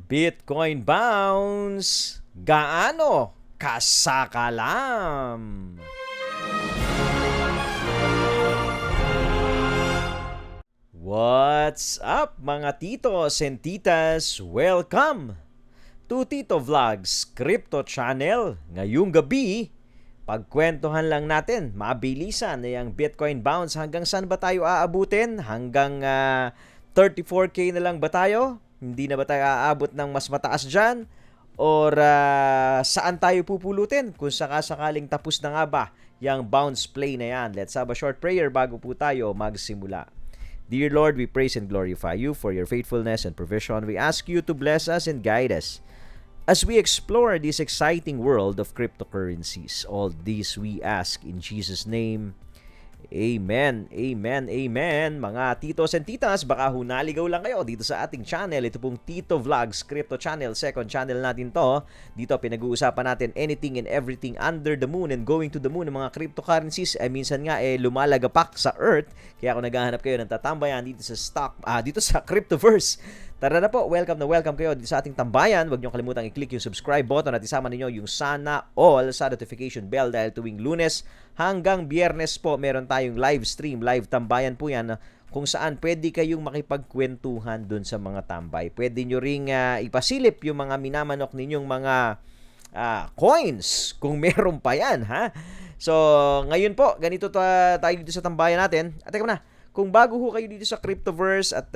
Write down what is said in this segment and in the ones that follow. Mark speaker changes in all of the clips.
Speaker 1: Bitcoin bounce, gaano kasakalam? What's up mga titos and titas? Welcome to Tito Vlogs Crypto Channel. Ngayong gabi, pagkwentuhan lang natin, mabilisan na yung Bitcoin bounce. Hanggang saan ba tayo aabutin? Hanggang 34K na lang ba tayo? Hindi na ba tayo aabot ng mas mataas dyan? Or saan tayo pupulutin? Kung sakasakaling tapos na nga ba yung bounce play na yan? Let's have a short prayer bago po tayo magsimula. Dear Lord, we praise and glorify you for your faithfulness and provision. We ask you to bless us and guide us as we explore this exciting world of cryptocurrencies. All this we ask in Jesus' name. Amen, amen, amen. Mga titos and titas, baka hunaligaw lang kayo dito sa ating channel. Ito pong Tito Vlogs Crypto Channel. Second channel natin to. Dito pinag-uusapan natin anything and everything under the moon and going to the moon ng mga cryptocurrencies. Minsan nga lumalagapak sa Earth. Kaya kung naghahanap kayo ng tatambayan dito sa dito sa Cryptoverse, tara na po, welcome kayo dito sa ating tambayan. Huwag niyo kalimutang i-click yung subscribe button at isama niyo yung sana all sa notification bell dahil tuwing Lunes hanggang Biyernes po meron tayong live stream, live tambayan po yan kung saan pwede kayong makipagkwentuhan dun sa mga tambay. Pwede nyo ring ipasilip yung mga minamanok ninyong mga coins kung meron pa yan, ha? So, ngayon po, ganito tayo dito sa tambayan natin. At teka muna, kung bago ho kayo dito sa Cryptoverse at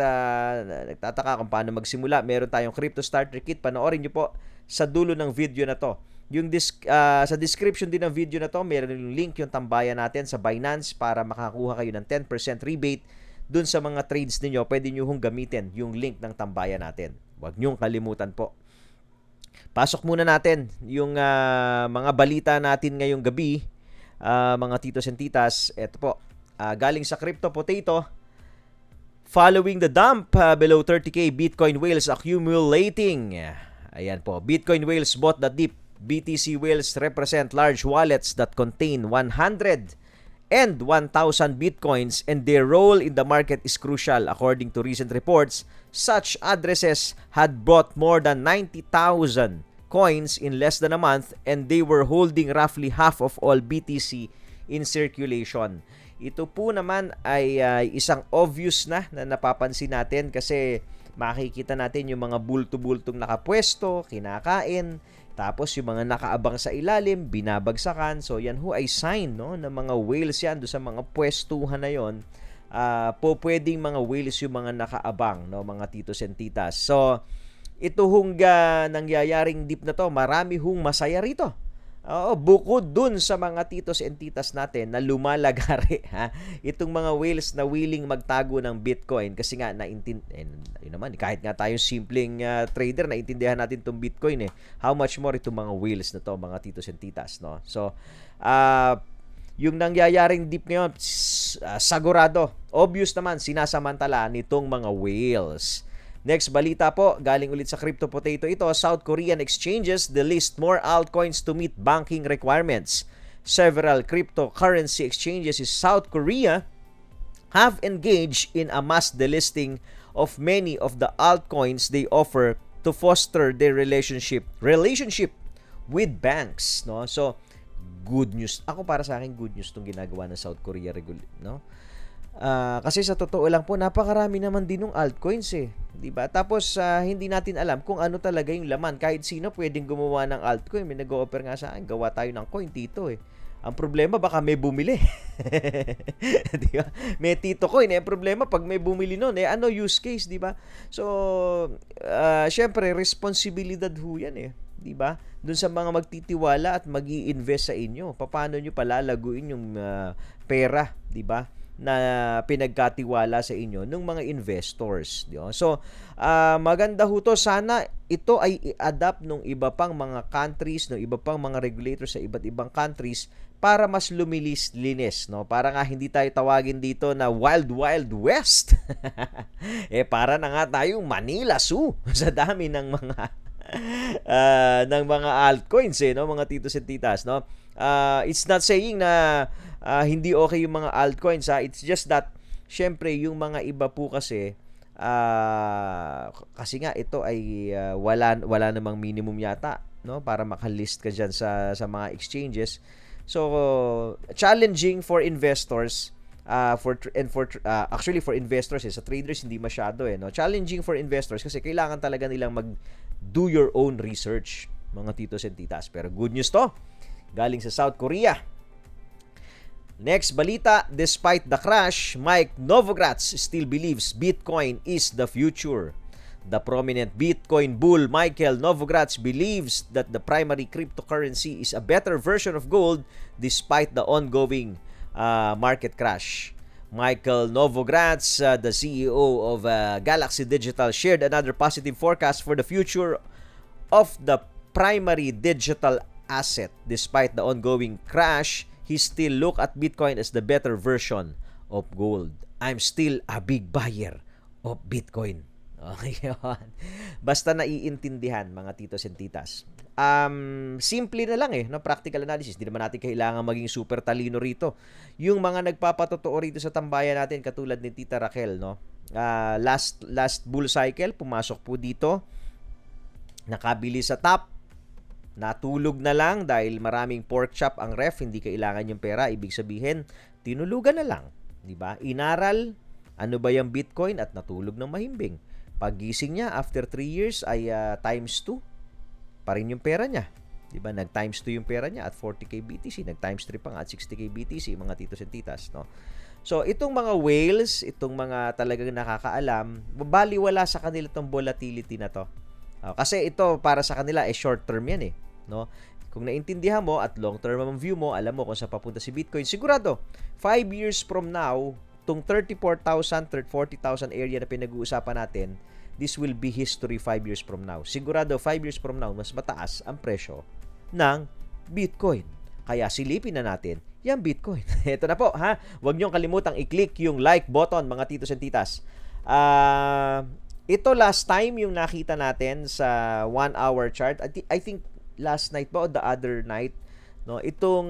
Speaker 1: nagtataka kung paano magsimula, meron tayong Crypto Starter Kit. Panoorin nyo po sa dulo ng video na to. Yung sa description din ng video na to, meron yung link yung tambayan natin sa Binance para makakuha kayo ng 10% rebate dun sa mga trades ninyo. Pwede nyo hong gamitin yung link ng tambayan natin. Huwag nyong kalimutan po. Pasok muna natin yung mga balita natin ngayong gabi, mga titos and titas. Ito po. Galing sa Crypto Potato, following the dump below 30K, Bitcoin whales accumulating. Ayan po, Bitcoin whales bought the dip. BTC whales represent large wallets that contain 100 and 1,000 Bitcoins and their role in the market is crucial. According to recent reports, such addresses had bought more than 90,000 coins in less than a month and they were holding roughly half of all BTC in circulation. Ito po naman ay isang obvious na napapansin natin kasi makikita natin yung mga bulto-bultong nakapwesto, kinakain, tapos yung mga nakaabang sa ilalim, binabagsakan. So yan ho ay sign ng mga whales yan do sa mga pwestuhan na yon. Pwedeng mga whales yung mga nakaabang, mga titos and titas. So ito hong nangyayaring dip na to, marami hong masaya rito. Oo, bukod dun sa mga titos and titas natin na lumalagari, ha? Itong mga whales na willing magtago ng Bitcoin kasi nga yun naman, kahit nga tayong simpleng trader, naintindihan natin itong Bitcoin How much more itong mga whales na to, mga titos and titas, no? So, yung nangyayaring dip ngayon, sagurado, obvious naman, sinasamantala nitong mga whales. Next balita po, galing ulit sa Crypto Potato ito, South Korean exchanges delist more altcoins to meet banking requirements. Several cryptocurrency exchanges in South Korea have engaged in a mass delisting of many of the altcoins they offer to foster their relationship with banks, no? So, good news. Ako para sa akin good news 'tong ginagawa ng South Korea no? Kasi sa totoo lang po, napakarami naman din ng altcoins di ba? Tapos hindi natin alam kung ano talaga yung laman. Kahit sino pwedeng gumawa ng altcoin. May nag-o-offer nga sa akin, gawa tayo ng coin tito Ang problema baka may bumili. Di ba? May tito coin Ang problema pag may bumili noon ano use case, di ba? So syempre responsibilidad ho yan di ba? Doon sa mga magtitiwala at magi-invest sa inyo. Paano nyo palalaguin yung pera, di ba? Na pinagkatiwala sa inyo ng mga investors. So, maganda ho to. Sana ito ay i-adapt ng iba pang mga countries, ng iba pang mga regulators sa iba't ibang countries para mas lumilis-linis. No? Para nga hindi tayo tawagin dito na Wild Wild West. Para na nga tayong Manila Zoo sa dami ng mga altcoins mga titos and titas, no? It's not saying na hindi okay yung mga altcoins, It's just that syempre yung mga iba po kasi Kasi nga ito ay wala namang minimum yata, no, para makalist ka diyan sa mga exchanges. So challenging for investors, actually for investors, sa traders hindi masyado, no. Challenging for investors kasi kailangan talaga nilang mag do your own research, mga titos and titas. Pero good news to, galing sa South Korea. Next balita, despite the crash, Mike Novogratz still believes Bitcoin is the future. The prominent Bitcoin bull Michael Novogratz believes that the primary cryptocurrency is a better version of gold despite the ongoing market crash. Michael Novogratz, the CEO of Galaxy Digital, shared another positive forecast for the future of the primary digital asset. Despite the ongoing crash, he still look at Bitcoin as the better version of gold. I'm still a big buyer of Bitcoin. Okay, basta naiintindihan, mga titos and titas. Simple na lang no, practical analysis. Hindi naman natin kailangan maging super talino rito. Yung mga nagpapatotoo rito sa tambayan natin, katulad ni Tita Raquel, no. Last bull cycle, pumasok po dito, nakabili sa top, natulog na lang dahil maraming pork chop ang ref, hindi kailangan yung pera, ibig sabihin, tinulugan na lang, di ba? Inaral, ano ba yung Bitcoin at natulog ng mahimbing. Paggising niya, after 3 years ay times 2 pa rin yung pera niya. Di ba? Nag-times 2 yung pera niya at 40k BTC, nag-times 3 pa nga at 60k BTC, mga titos and titas, no? So, itong mga whales, itong mga talagang nakakaalam, baliwala sa kanila itong volatility na to. Kasi ito, para sa kanila, short term yan no? Kung naintindihan mo at long term ang view mo, alam mo kung saan papunta si Bitcoin, sigurado, 5 years from now, itong 34,000, 40,000 area na pinag-uusapan natin, this will be history 5 years from now. Sigurado, 5 years from now, mas mataas ang presyo ng Bitcoin. Kaya silipin na natin yung Bitcoin. Ito na po, ha? Huwag niyong kalimutang i-click yung like button, mga titos and titas. Ito last time yung nakita natin sa 1-hour chart. I think last night ba o the other night, no? Itong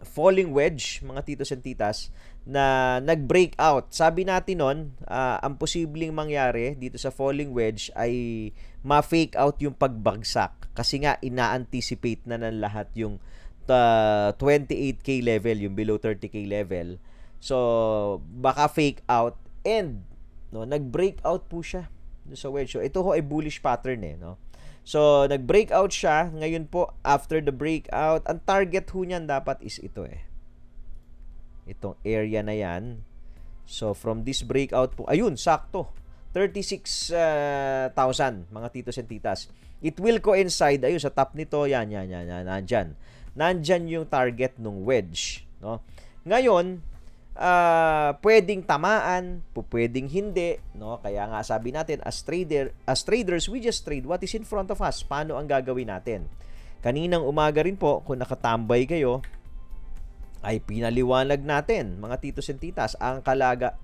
Speaker 1: falling wedge, mga titos and titas, na nag-break out. Sabi natin nun, ang posibleng mangyari dito sa falling wedge ay ma-fake out yung pagbagsak. Kasi nga, ina-anticipate na ng lahat yung 28k level, yung below 30k level. So, baka fake out and no, nag-break out po siya sa wedge. So, ito ho ay bullish pattern no. So, nag-breakout siya. Ngayon po, after the breakout, ang target ho niyan dapat is ito Itong area na yan. So, from this breakout po, ayun, sakto. 36,000, mga titos and titas. It will coincide, ayun, sa top nito, yan, nandyan. Nandyan yung target ng wedge, no? Ngayon, pwedeng tamaan, pwedeng hindi, no? Kaya nga sabi natin, as traders, we just trade what is in front of us. Paano ang gagawin natin? Kaninang umaga rin po, kung nakatambay kayo, ay pinaliwanag natin, mga titos and titas, ang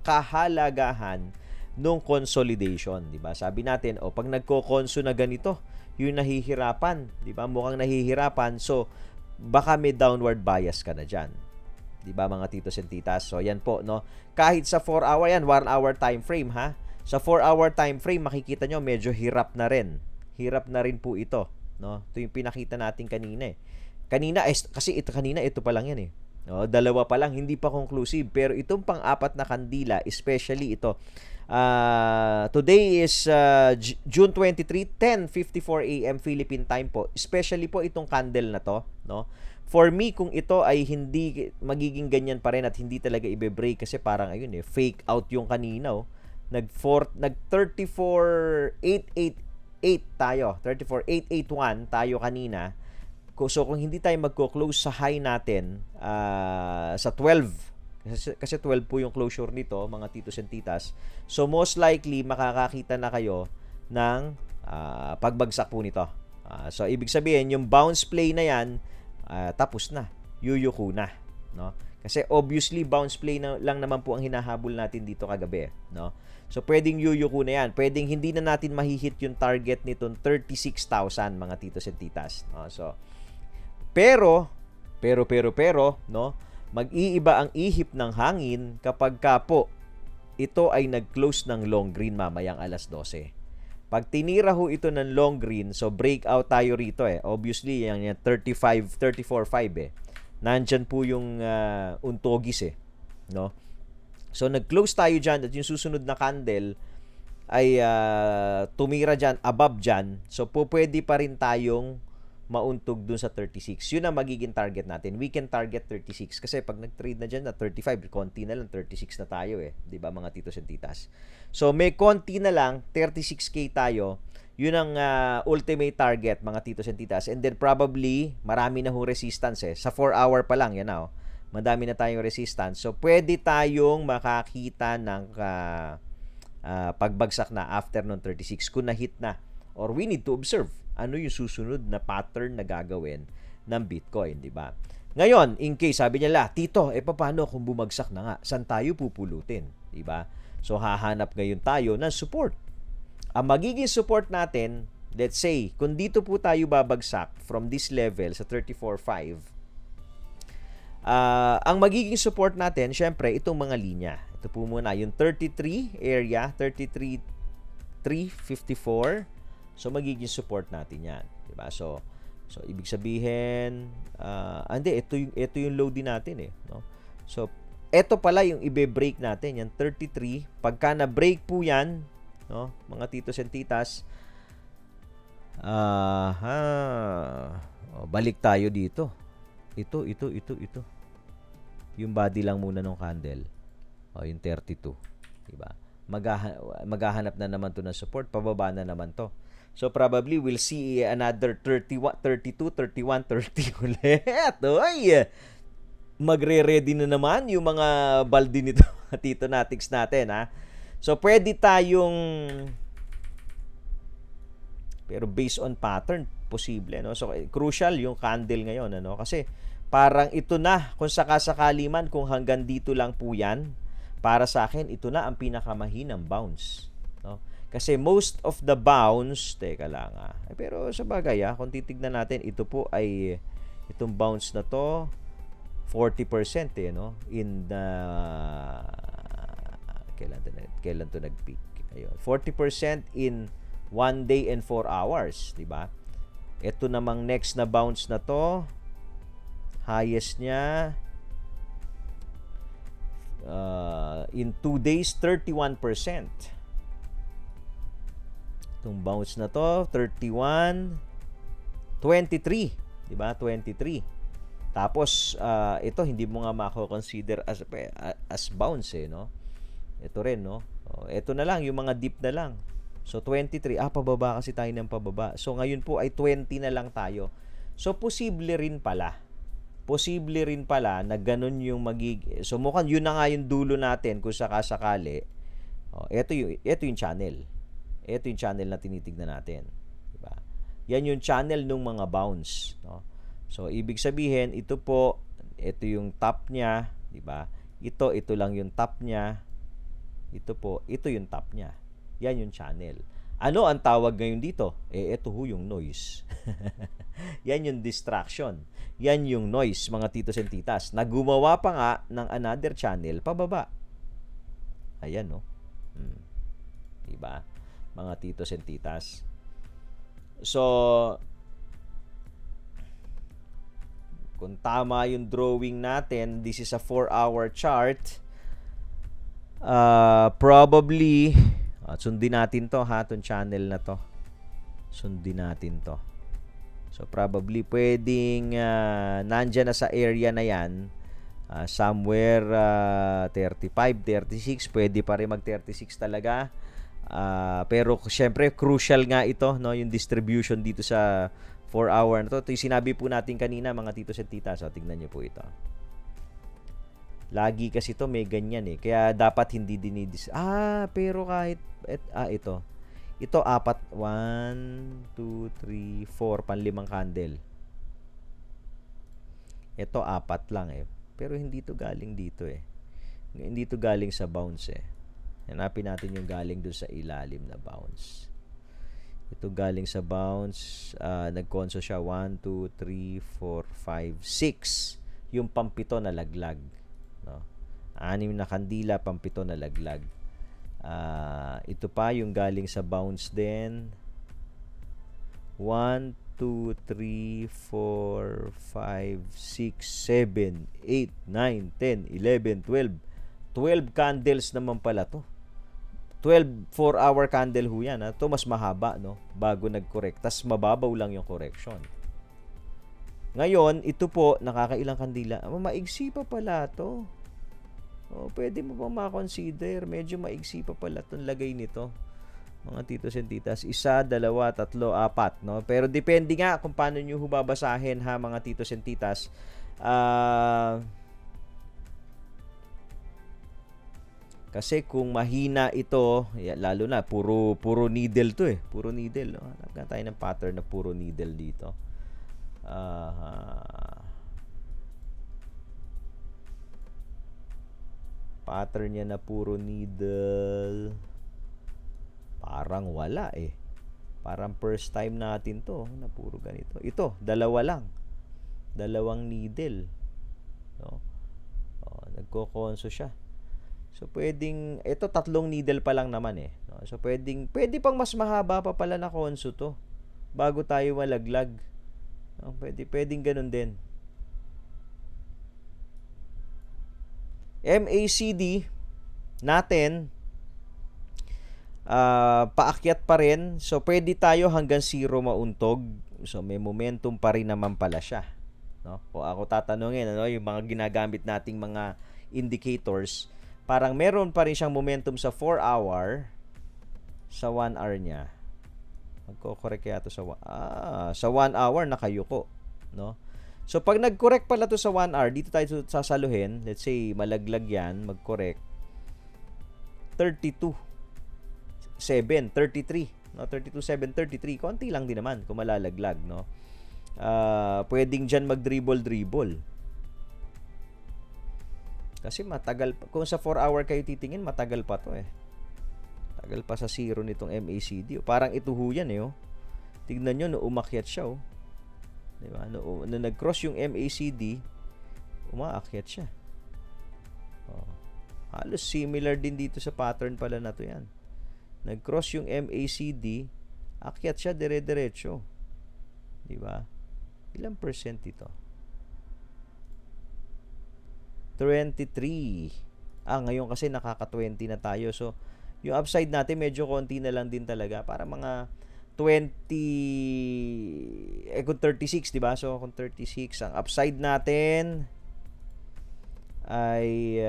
Speaker 1: kahalagahan ng consolidation, di ba? Sabi natin, pag nagko-conso na ganito, yung nahihirapan, di ba? Mukhang nahihirapan, so baka may downward bias ka na diyan. Di ba, mga titos and titas? So, yan po, no? Kahit sa 4-hour yan, 1-hour time frame, ha? Sa 4-hour time frame, makikita nyo, medyo hirap na rin. Hirap na rin po ito, no? Ito yung pinakita natin kanina, kasi kanina, ito pa lang yan, no? Dalawa pa lang, hindi pa conclusive. Pero itong pang-apat na kandila, especially ito, today is June 23, 10:54 AM Philippine time po. Especially po itong candle na to, no? For me, kung ito ay hindi magiging ganyan pa rin at hindi talaga ibe-break kasi parang ayun fake out yung kanina, nag 34,888 tayo. 34,881 tayo kanina. So kung hindi tayo magko-close sa high natin sa 12, kasi 12 po yung closure nito, mga titos and titas. So most likely makakakita na kayo ng pagbagsak po nito. So ibig sabihin yung bounce play na yan tapos na, yuyuko na, no? Kasi obviously bounce play na lang naman po ang hinahabol natin dito kagabi, no? So pwedeng yuyuko na yan, pwedeng hindi na natin mahihit yung target nitong 36,000, mga titos and titas, no? So pero, no, mag-iiba ang ihip ng hangin kapag ka po ito ay nag-close ng long green mamayang alas 12. Pag tinira ho ito ng long green, so breakout tayo rito eh. Obviously, yan 35, 34.5 eh. Nandyan po yung untogis eh. No? So, nag-close tayo dyan at yung susunod na candle ay tumira dyan, above dyan. So, pwede pa rin tayong mauntog dun sa 36. Yun ang magiging target natin. We can target 36. Kasi pag nag-trade na dyan na 35, konti na lang, 36 na tayo eh. Diba mga titos and titas? So, may konti na lang, 36K tayo. Yun ang ultimate target, mga titos and titas. And then probably, marami na ho resistance eh. Sa 4 hour pa lang, yan na oh. Madami na tayong resistance. So, pwede tayong makakita ng pagbagsak na after ng 36 kung na-hit na. Or we need to observe ano yung susunod na pattern na gagawin ng Bitcoin, di ba? Ngayon, in case, sabi niya, Tito, paano kung bumagsak na nga? Saan tayo pupulutin? Di ba? So, hahanap ngayon tayo ng support. Ang magiging support natin, let's say, kung dito po tayo babagsak from this level sa 34.5, ang magiging support natin, syempre, itong mga linya. Ito po muna, yung 33 area, 33,354. So, magiging support natin yan. Diba? So ibig sabihin, ito yung low din natin eh. No? So, ito pala yung ibe-break natin, yung 33. Pagka na-break po yan, no, mga titos and titas, balik tayo dito. Ito. Yung body lang muna ng candle. Yung 32. Diba? Maghahanap na naman to ng support. Pababa na naman to. So, probably we'll see another 31, 32, 31, 30 ulit. Oy! Magre-ready na naman yung mga baldi nito, Tito Natics natin, ha? So, pwede tayong, pero based on pattern, posible, no? So, crucial yung candle ngayon, ano? Kasi, parang ito na, kung sakasakali man, kung hanggang dito lang po yan, para sa akin, ito na ang pinakamahinang bounce, no? Kasi most of the bounce, teka lang pero sa bagay kung titignan natin, ito po ay, itong bounce na to, 40% no? In the, kailan to nag-peak? Ayun, 40% in 1 day and 4 hours, di ba? Ito namang next na bounce na to, highest niya, in 2 days, 31%. Itong bounce na to, 31, 23, di ba? 23. Tapos ito hindi mo nga mako-consider as bounce no? Ito rin no. Ito na lang yung mga dip na lang. So 23, pababa kasi tayo ng pababa. So ngayon po ay 20 na lang tayo. So posible rin pala na ganun yung so mukhang yun na nga yung dulo natin kung sakasakali. Ito yung channel. Ito yung channel na tinitignan natin, diba? Yan yung channel ng mga bounce, no? So ibig sabihin, ito yung top niya, diba? Ito lang yung top niya. Ito yung top niya. Yan yung channel. Ano ang tawag ngayon dito? Ito yung noise. Yan yung distraction. Yan yung noise, mga titos and titas. Nagumawa pa nga ng another channel pababa. Ayan, no? Diba? Mga titos and titas. So, kung tama yung drawing natin, this is a 4-hour chart. Probably, sundin natin to itong channel na to. Sundin natin to. So, probably pwedeng nandyan na sa area na yan. Somewhere 35, 36. Pwede pa rin mag-36 talaga. Pero syempre crucial nga ito, no, yung distribution dito sa 4-hour na to. Ito yung sinabi po natin kanina, mga titos at titas. So, tignan nyo po ito. Lagi kasi ito may ganyan eh. Kaya dapat hindi pero kahit ito. Ito 4, 1, 2, 3, 4, panlimang candle. Ito 4 lang eh. Pero hindi to galing dito eh. Hindi to galing sa bounce eh. Hanapin natin yung galing doon sa ilalim na bounce. Ito galing sa bounce. Nag-conso siya 1, 2, 3, 4, 5, 6. Yung pampito na laglag. No? 6 na kandila, pampito na laglag. Ito pa yung galing sa bounce din. 1, 2, 3, 4, 5, 6, 7, 8, 9, 10, 11, 12. 12 candles naman pala to. 12 4-hour candle ho yan. Ito mas mahaba, no? Bago nag-correct. Tas mababaw lang yung correction. Ngayon, ito po, nakakailang kandila. Maigsi pa pala to. Pwede mo pa ma-consider. Medyo maigsi pa pala itong lagay nito. Mga titos and titas. 1, 2, 3, 4. No? Pero depende nga kung paano nyo hubabasahin ha, mga titos and titas. Kasi kung mahina ito, lalo na, puro needle to eh. Puro needle. No? Hanap nga tayo ng pattern na puro needle dito. Pattern niya na puro needle. Parang wala eh. Parang first time natin to na puro ganito. Ito, dalawa lang. Dalawang needle. No? Nagko-conso siya. So, pwedeng, ito 3 needle pa lang naman eh. No? So, pwede pang mas mahaba pa pala na conso to. Bago tayo malaglag. No? Pwedeng ganun din. MACD natin, paakyat pa rin. So, pwede tayo hanggang 0 mauntog. So, may momentum pa rin naman pala siya. No? Kung ako tatanungin, ano, yung mga ginagamit nating mga indicators, parang meron pa rin siyang momentum sa 4-hour, sa 1-hour niya. Magko-correct kaya to sa 1-hour nakayuko, no? So pag nag-correct pala to sa 1-hour, dito tayo sasaluhin. Let's say malaglag yan, mag-correct 32.7, 33, no? 32.7, 33. Konti lang din naman kung malalaglag, no? Pwedeng diyan mag-dribble. Kasi matagal pa. Kung sa 4-hour kayo titingin, matagal pa to eh. Tagal pa sa 0 nitong MACD. Parang ito ho yan eh. Tignan nyo, no, umakyat siya. Diba? No, nag-cross yung MACD, umaakyat siya. Halos similar din dito sa pattern pala na to yan. Nag-cross yung MACD, akyat siya dire-diretso. Diba? Ilang percent ito? 23. Ngayon kasi nakaka-20 na tayo. So, yung upside natin medyo konti na lang din talaga. Para mga 20, kung 36, diba? So, kung 36, ang upside natin ay,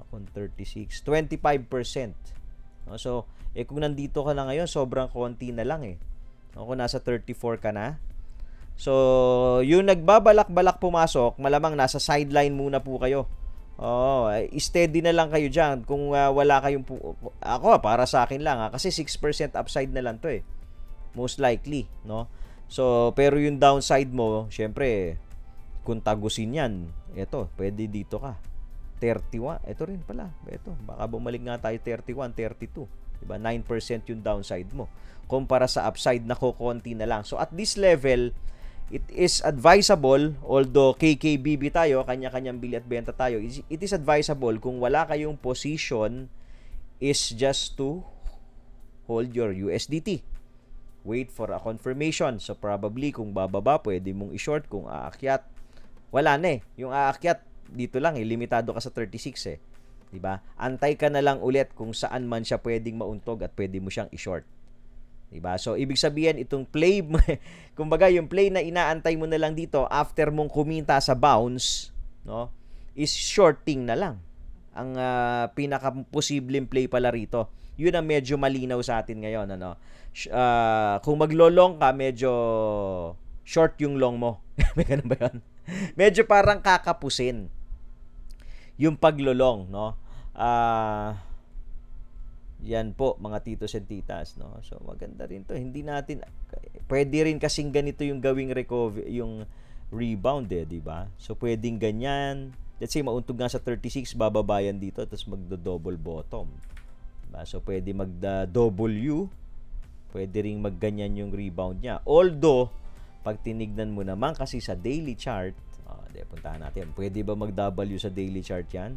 Speaker 1: kung 36, 25%. No? So, kung nandito ka na ngayon, sobrang konti na lang eh. No? Kung nasa 34 ka na, so, yung nagbabalak-balak pumasok, malamang nasa sideline muna po kayo. Steady na lang kayo dyan. Kung wala kayong ako, para sa akin lang kasi 6% upside na lang to eh. Most likely, no? So, pero yung downside mo, syempre, kung tagusin yan, eto, pwede dito ka. 31, ito rin pala. Ito, baka bumalik nga tayo 31, 32. Diba? 9% yung downside mo. Kumpara sa upside na konti na lang. So, at this level, it is advisable, although KKBB tayo, kanya-kanyang bili at benta tayo, it is advisable kung wala kayong position is just to hold your USDT. Wait for a confirmation. So probably kung bababa, pwede mong i-short. Kung aakyat, wala na eh. Yung aakyat, dito lang eh, limitado ka sa 36 eh. Diba? Antay ka na lang ulit kung saan man siya pwedeng mauntog at pwede mo siyang i-short. Diba? So, ibig sabihin, itong play, kumbaga, yung play na inaantay mo na lang dito after mong kumita sa bounce, no, is shorting na lang. Ang pinaka-posibleng play pala rito. Yun ang medyo malinaw sa atin ngayon. Ano? Kung maglo-long ka, medyo short yung long mo. May ganun ba yun? Medyo parang kakapusin yung paglolong, no? Yan po, mga titos and titas, no? So, maganda rin to. Hindi natin, pwede rin kasing ganito yung gawing recover, yung rebound eh, di ba? So, pwedeng ganyan. Let's say, mauntog nga sa 36, bababayan dito, tapos magdo-double bottom. Diba? So, pwede mag-double U. Pwede rin magganyan yung rebound niya. Although, pag tinignan mo naman kasi sa daily chart, puntahan natin. Pwede ba mag-W sa daily chart yan?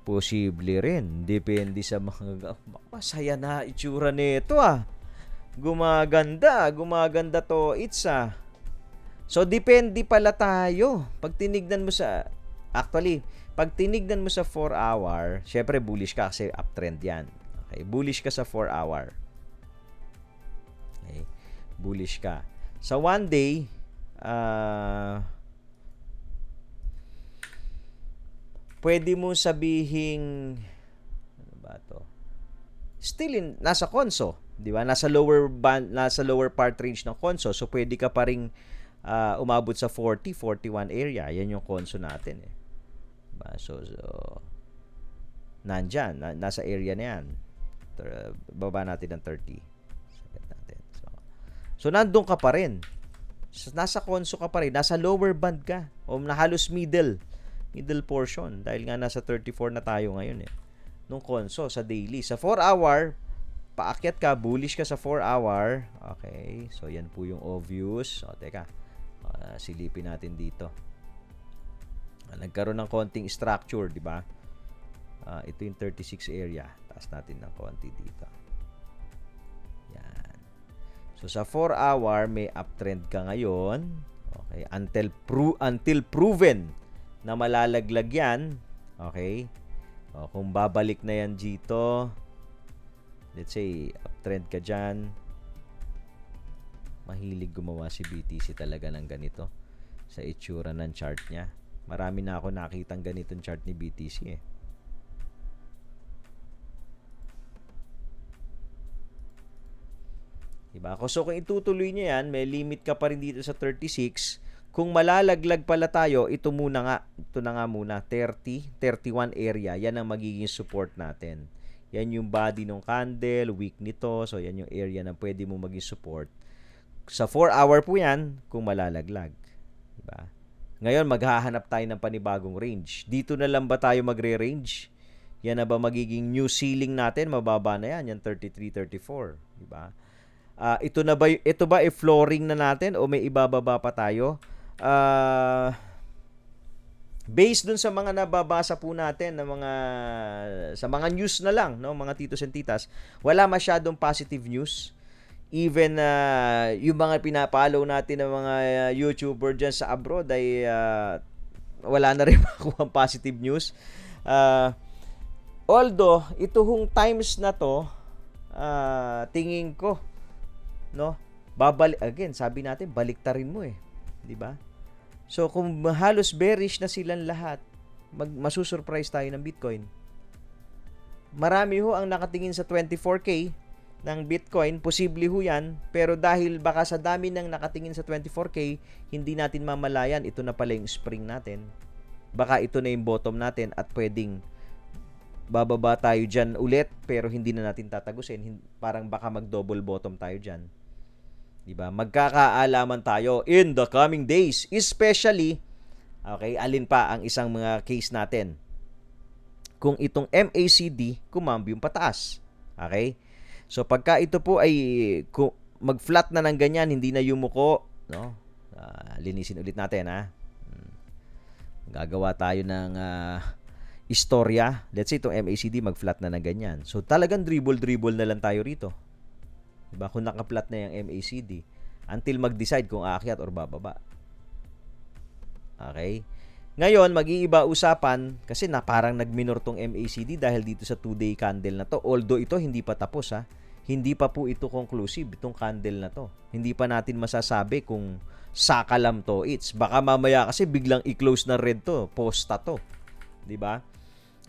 Speaker 1: Posible rin. Depende sa mga... Masaya na itsura nito ah. Gumaganda to itsa. So, depende pala tayo. Pag tinignan mo sa... Actually, pag tinignan mo sa 4 hour, syempre bullish ka kasi uptrend yan. Okay, bullish ka sa 4 hour. Okay, bullish ka. Sa 1 day, pwede mo sabihing ano ba to? Still nasa konso, 'di ba? Nasa lower part range ng konso. So pwede ka pa ring umabot sa 40, 41 area. Yan yung konso natin eh. Diba? So nandyan, nasa area na yan. Baba natin ng 30. Natin. So nandun ka pa rin. So, nasa konso ka pa rin. Nasa lower band ka. O na halos middle portion. Dahil nga nasa 34 na tayo ngayon eh. Nung konso sa daily. Sa 4 hour, paakyat ka, bullish ka sa 4 hour. Okay. So yan po yung obvious. O teka. Silipin natin dito. Nagkaroon ng konting structure, di ba? Ito yung 36 area. Taas natin ng konti dito. Yan. So sa 4 hour, may uptrend ka ngayon. Okay, until proven na malalaglag yan. Okay? Kung babalik na yan dito, let's say uptrend ka dyan, mahilig gumawa si BTC talaga ng ganito sa itsura ng chart niya. Marami na ako nakitang ganitong chart ni BTC eh. Diba? So kung itutuloy niya yan, may limit ka pa rin dito sa 36. Kung malalaglag pala tayo, ito na nga muna, 30, 31 area. Yan ang magiging support natin. Yan yung body ng candle, wick nito. So yan yung area na pwede mo maging support. Sa 4 hour po yan, kung malalaglag. Diba? Ngayon, maghahanap tayo ng panibagong range. Dito na lang ba tayo magre-range? Yan na ba magiging new ceiling natin? Mababa na yan. Yan 33, 34. Diba? Ito ba flooring na natin o may ibababa pa tayo? Based dun sa mga nababasa po natin sa mga news na lang, no, mga titos and titas, wala masyadong positive news. Even yung mga pinapollow natin ng mga YouTuber dyan sa abroad ay wala na rin makuha positive news. Although, ito hong times na to, tingin ko, no, again, sabi natin, baliktarin mo eh. Diba? So, kung halos bearish na silang lahat, masusurprise tayo ng Bitcoin. Marami ho ang nakatingin sa 24K ng Bitcoin, posible ho yan, pero dahil baka sa dami ng nakatingin sa 24K, hindi natin mamalayan, ito na pala yung spring natin. Baka ito na yung bottom natin at pwedeng bababa tayo dyan ulit, pero hindi na natin tatagusin. Parang baka mag-double bottom tayo dyan. Diba? Magkakaalaman tayo in the coming days, especially, okay, alin pa ang isang mga case natin. Kung itong MACD, kumambiyong pataas. Okay? So pagka ito po ay mag-flat na ng ganyan, hindi na yumuko, no? Linisin ulit natin ha. Gagawa tayo ng istorya. Let's say itong MACD mag-flat na ng ganyan. So talagang dribble na lang tayo rito. Diba? Kung naka-flat na yung MACD until mag-decide kung aakyat or bababa. Okay? Ngayon, mag-iiba usapan kasi na parang nag-minor tong MACD dahil dito sa 2-day candle na to. Although ito hindi pa tapos ha. Hindi pa po ito conclusive itong candle na to. Hindi pa natin masasabi kung sakalam to it's. Baka mamaya kasi biglang i-close na red to. Posta to. 'Di ba?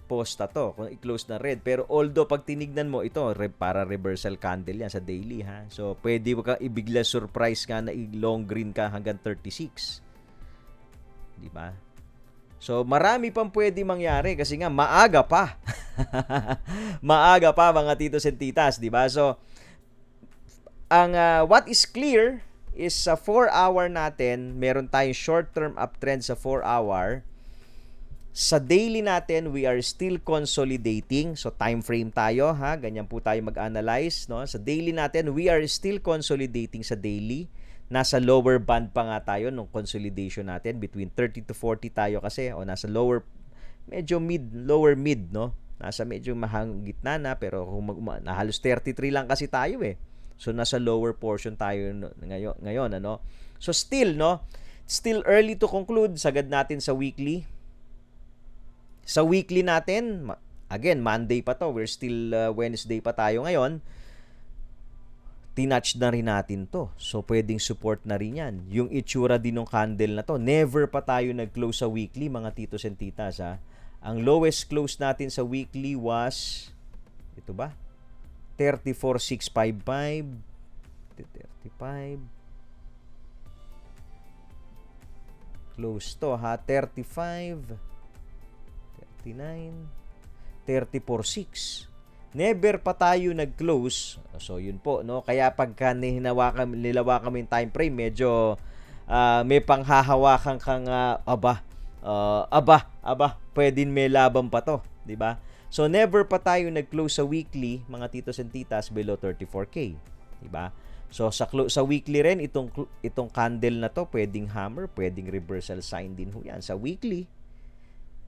Speaker 1: Posta to kung i-close na red. Pero although pag tinignan mo ito, para reversal candle yan sa daily ha. So pwede ka ibigla surprise ka na long green ka hanggang 36. 'Di ba? So, marami pang pwede mangyari kasi nga maaga pa. Maaga pa mga titos and titas, di ba? So, ang what is clear is sa 4 hour natin, meron tayong short-term uptrend sa 4 hour. Sa daily natin, we are still consolidating. So, time frame tayo, ha? Ganyan po tayo mag-analyze, no? Sa daily natin, we are still consolidating sa daily. Nasa lower band pa nga tayo nung consolidation natin. Between 30 to 40 tayo kasi. O nasa lower, medyo lower mid, no? Nasa medyo gitna na, pero na halos 33 lang kasi tayo eh. So nasa lower portion tayo ngayon, ano? So still, no? Still early to conclude. Sagad natin sa weekly. Sa weekly natin, again, Monday pa to. We're still Wednesday pa tayo ngayon. Tinatch na rin natin to. So, pwedeng support na rin yan. Yung itsura din ng candle na to. Never pa tayo nag-close sa weekly, mga titos and titas, ha? Ang lowest close natin sa weekly was, ito ba? 34,655. 35. Close to, ha? 35. 39. 34,6. Never pa tayo nag-close. So, yun po, no? Kaya pagka nilawa kami yung time frame, medyo may panghahawakan kang pwedeng may laban pa to, di ba? So, never pa tayo nag-close sa weekly, mga titos and titas, below 34K, di ba? So, sa weekly rin, itong candle na to, pwedeng hammer, pwedeng reversal sign din ho yan sa weekly.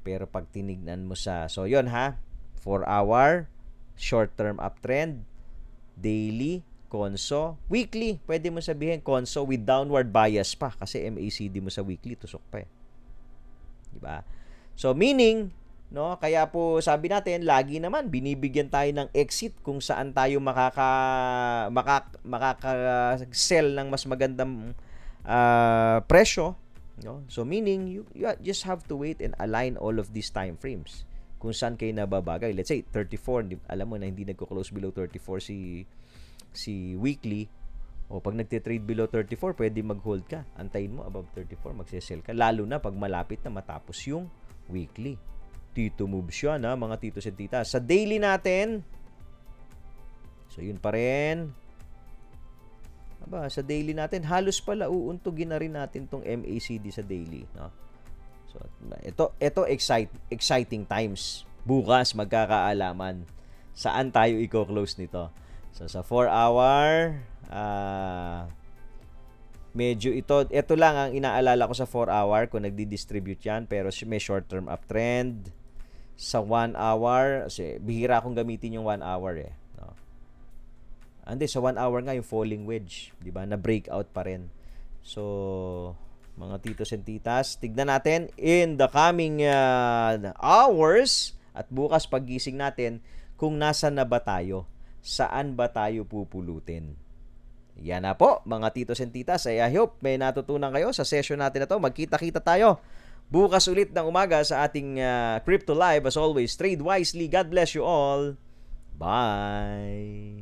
Speaker 1: Pero pag tinignan mo so, yun ha, 4-hour, short-term uptrend, daily, conso, weekly, pwede mo sabihin conso with downward bias pa kasi MACD mo sa weekly tusok pa eh. Di ba? So meaning, no, kaya po sabi natin, lagi naman binibigyan tayo ng exit kung saan tayo makaka-sell ng mas magandang presyo, no? So meaning you just have to wait and align all of these time frames kung saan kayo nababagay. Let's say 34, alam mo na hindi nagko-close below 34 si weekly, o pag nagte-trade below 34, pwede mag-hold ka. Antayin mo above 34, magse-sell ka, lalo na pag malapit na matapos yung weekly. Tito moves yan, ha, mga titos and titas. Sa daily natin, so yun pa rin. Sa daily natin, halos pala uuntugin na rin natin tong MACD sa daily, no? So, ito exciting times. Bukas magkakaalaman saan tayo i-close nito. So sa 4-hour, medyo ito lang ang inaalala ko sa 4-hour kung nagdi-distribute yan, pero may short-term uptrend. Sa 1-hour, kasi bihira akong gamitin yung 1-hour eh, no? Andi sa 1-hour nga yung falling wedge, 'di ba? Na breakout pa rin. So mga titos and titas, tignan natin in the coming hours at bukas paggising natin kung nasa na ba tayo, saan ba tayo pupulutin. Yan na po mga titos and titas. I hope may natutunan kayo sa session natin na to. Magkita-kita tayo bukas ulit ng umaga sa ating Crypto Live. As always, trade wisely. God bless you all. Bye!